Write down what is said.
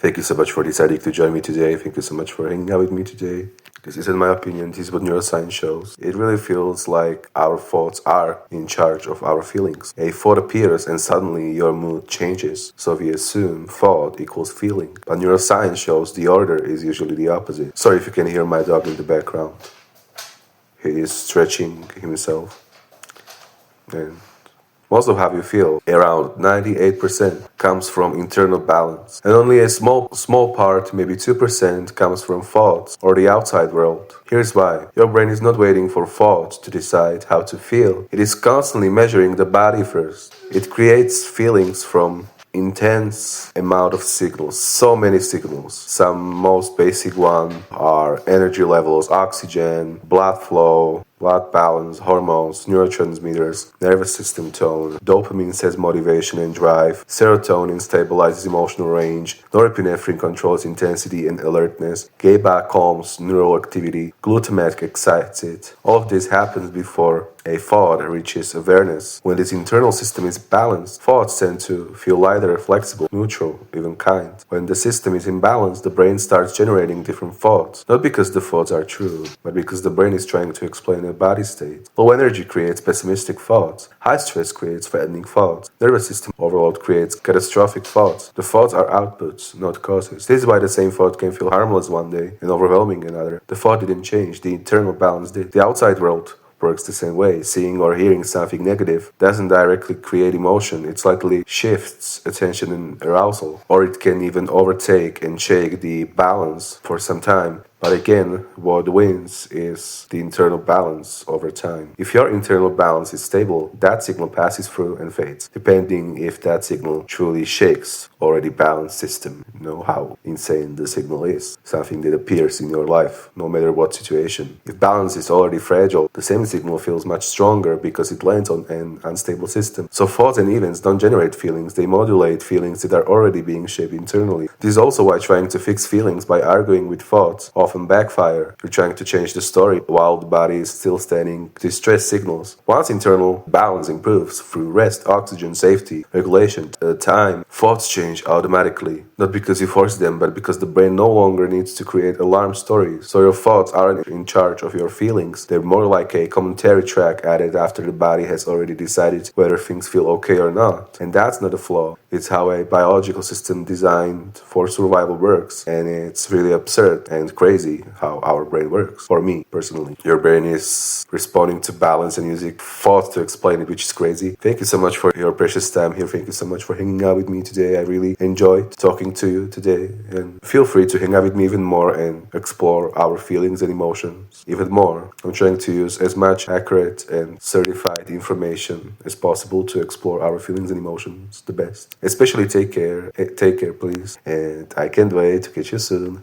Thank you so much for deciding to join me today. Thank you so much for hanging out with me today. This is, in my opinion, this is what neuroscience shows. It really feels like our thoughts are in charge of our feelings. A thought appears and suddenly your mood changes. So we assume thought equals feeling. But neuroscience shows the order is usually the opposite. Sorry if you can hear my dog in the background. He is stretching himself. And most of how you feel, around 98%, comes from internal balance. And only a small part, maybe 2%, comes from thoughts or the outside world. Here's why. Your brain is not waiting for thoughts to decide how to feel. It is constantly measuring the body first. It creates feelings from intense amount of signals, so many signals. Some most basic one are energy levels, oxygen, blood flow, blood balance, hormones, neurotransmitters, nervous system tone. Dopamine says motivation and drive. Serotonin stabilizes emotional range. Norepinephrine controls intensity and alertness. GABA calms neural activity. Glutamate excites it. All of this happens before a thought reaches awareness. When this internal system is balanced, thoughts tend to feel lighter, flexible, neutral, even kind. When the system is imbalanced, the brain starts generating different thoughts. Not because the thoughts are true, but because the brain is trying to explain a body state. Low energy creates pessimistic thoughts. High stress creates threatening thoughts. Nervous system overload creates catastrophic thoughts. The thoughts are outputs, not causes. This is why the same thought can feel harmless one day and overwhelming another. The thought didn't change, the internal balance did. The outside world works the same way. Seeing or hearing something negative doesn't directly create emotion. It slightly shifts attention and arousal. Or it can even overtake and shake the balance for some time. But again, what wins is the internal balance over time. If your internal balance is stable, that signal passes through and fades, depending if that signal truly shakes already balanced system. You know how insane the signal is. Something that appears in your life, no matter what situation. If balance is already fragile, the same signal feels much stronger because it lands on an unstable system. So thoughts and events don't generate feelings, they modulate feelings that are already being shaped internally. This is also why trying to fix feelings by arguing with thoughts often backfire. You're trying to change the story while the body is still standing to stress signals. Once internal balance improves through rest, oxygen, safety, regulation, time, thoughts change automatically. Not because you force them, but because the brain no longer needs to create alarm stories. So your thoughts aren't in charge of your feelings. They're more like a commentary track added after the body has already decided whether things feel okay or not. And that's not a flaw. It's how a biological system designed for survival works. And it's really absurd and crazy how our brain works. For me, personally. Your brain is responding to balance and using thoughts to explain it, which is crazy. Thank you so much for your precious time here. Thank you so much for hanging out with me today. I really enjoyed talking to you today. And feel free to hang out with me even more and explore our feelings and emotions even more. I'm trying to use as much accurate and certified information as possible to explore our feelings and emotions the best. Especially take care, please. And I can't wait to catch you soon.